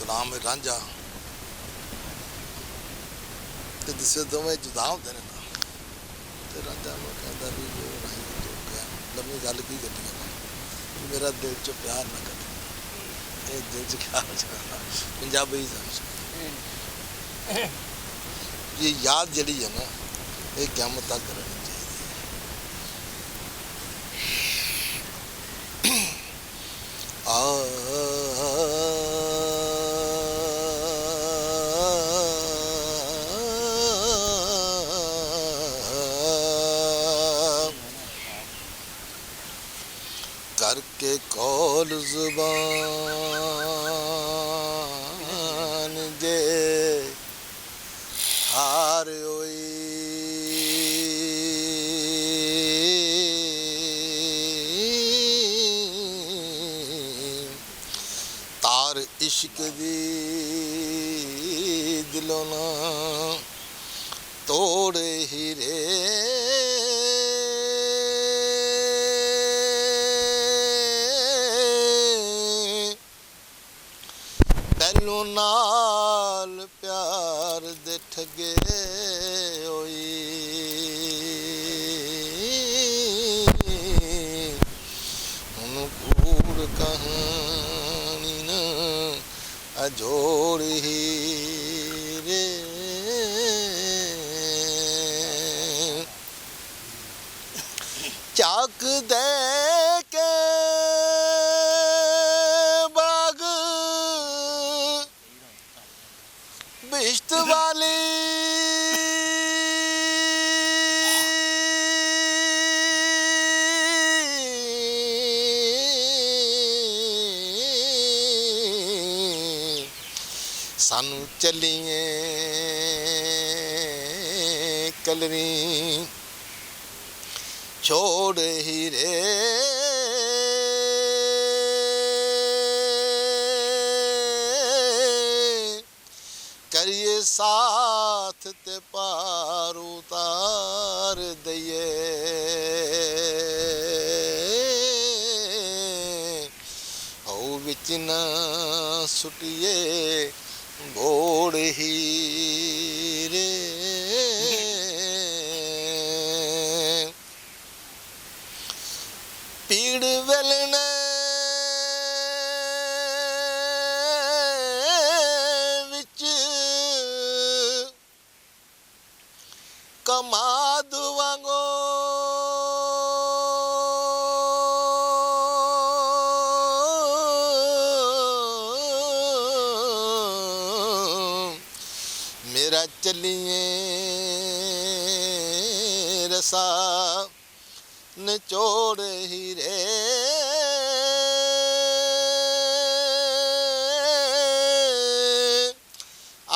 ਸਤਨਾਮ ਰਾਂਝਾ ਤੇ ਦਿਸੇ ਦੋਵੇਂ ਜੁਦਾ ਹੁੰਦੇ ਨੇ ਨਾ। ਤੇ ਰਾਂਝਾ ਨੂੰ ਕਹਿੰਦਾ ਵੀ ਜੋ ਨਹੀਂ ਤੂੰ ਕਹਿ ਲੰਮੀ ਗੱਲ ਕੀ ਕਰਨੀ ਹੈ, ਮੇਰਾ ਦਿਲ 'ਚ ਪਿਆਰ ਨਾ ਕਰ, ਇਹ ਦਿਲ 'ਚ ਖਿਆਲ ਚਲਾਣਾ ਪੰਜਾਬੀ ਇਹ ਯਾਦ ਜਿਹੜੀ ਹੈ ਨਾ ਇਹ ਕਿਆਮਤ ਤੱਕ ਰਹਿਣੀ ਚਾਹੀਦੀ ਹੈ। करके कौल जुबान जे हार होई, तार इश्क दी दिलों ना तोड़े हीरे, ਪਹਿਲੋਂ ਨਾਲ ਪਿਆਰ ਦੇ ਠੱਗੇ ਹੋਈ, ਹੁਣ ਕੂੜ ਕਹਾਣੀ ਨਾ ਅਜੋੜ ਹੀਰੇ, ਚੱਕ ਦੇ ਕੇ बिश्त वाली सानू चलिए कलरी छोड़ हीरे, करिए साथ ते पार उतार दइए, हो विच ना सुटिए घोड़ हीरे, पीड़ वेलने कमाद वांगो मेरा चलिए रसा निचोड़ हीरे,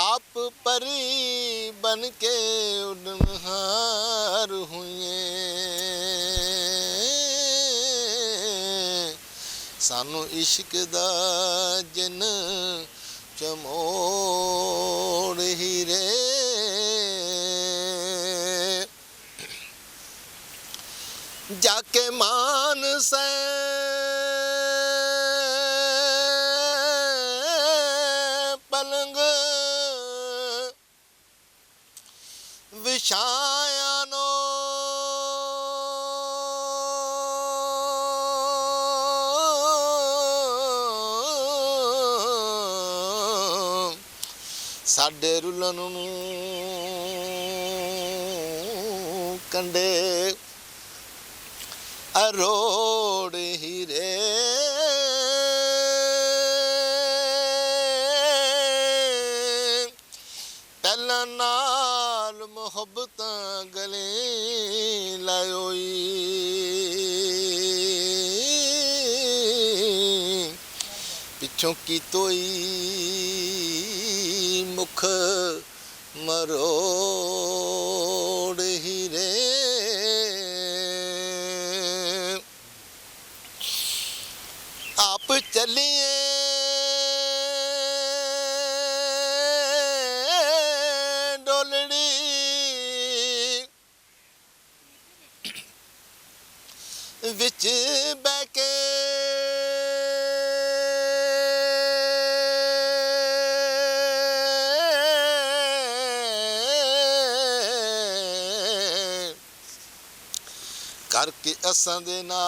आप परी बन के उड़नहार हुए, सानू इश्क दा जिन चमोड़ हीरे, जाके मान से पलंग विछाया नो, साडे रुलन नूं कंडे अरोड़ हीरे, पहला नाल मुहब्बतां गले लायोई, पिछों की तोई मुख मरोड़ हीरे, आप चलिए डोलड़ी विच बैके ਕਰਕੇ ਅਸਾਂ ਦੇ ਨਾਲ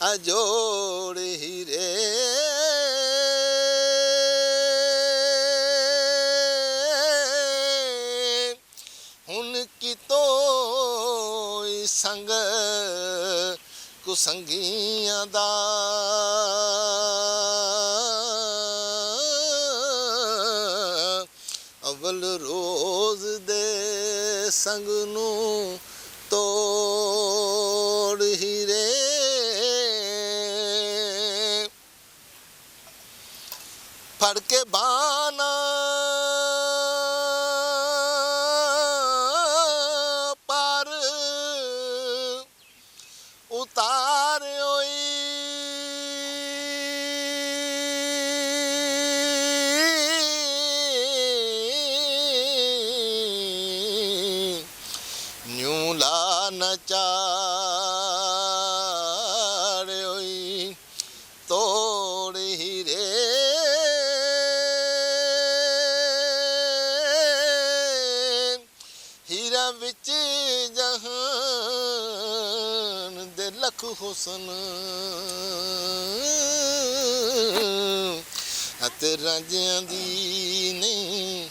ਆ ਜੋੜ ਹੀਰੇ ਹੁਣ ਕਿਤੋਂ ਸੰਗ ਕੁਸੰਗੀਆਂ ਦਾ ਅਵਲ ਰੋਜ਼ ਦੇ ਸੰਗ ਨੂੰ ਤੋੜ ਹੀਰੇ ਫੜ ਕੇ ਬਾਣਾ ਪਰ ਉਤਾਰਿਓਈ ਨਿਉ ਲਾ ਨਚਾਰਿਓਈ ਤੋੜ ਹੀਰੇ ਹੀਰਾ ਵਿੱਚ ਜਹਾਨ ਦੇ ਲੱਖ ਹੁਸਨ ਅਤੇ ਰਾਂਝਿਆਂ ਦੀ ਨਹੀਂ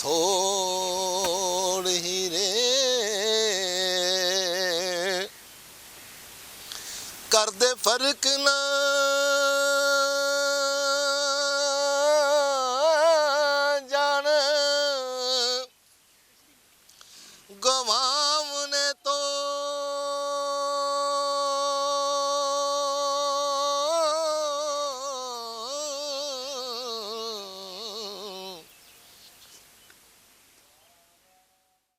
ਥੋੜ ਹੀਰੇ ਕਰਦੇ ਫਰਕ ਨਾ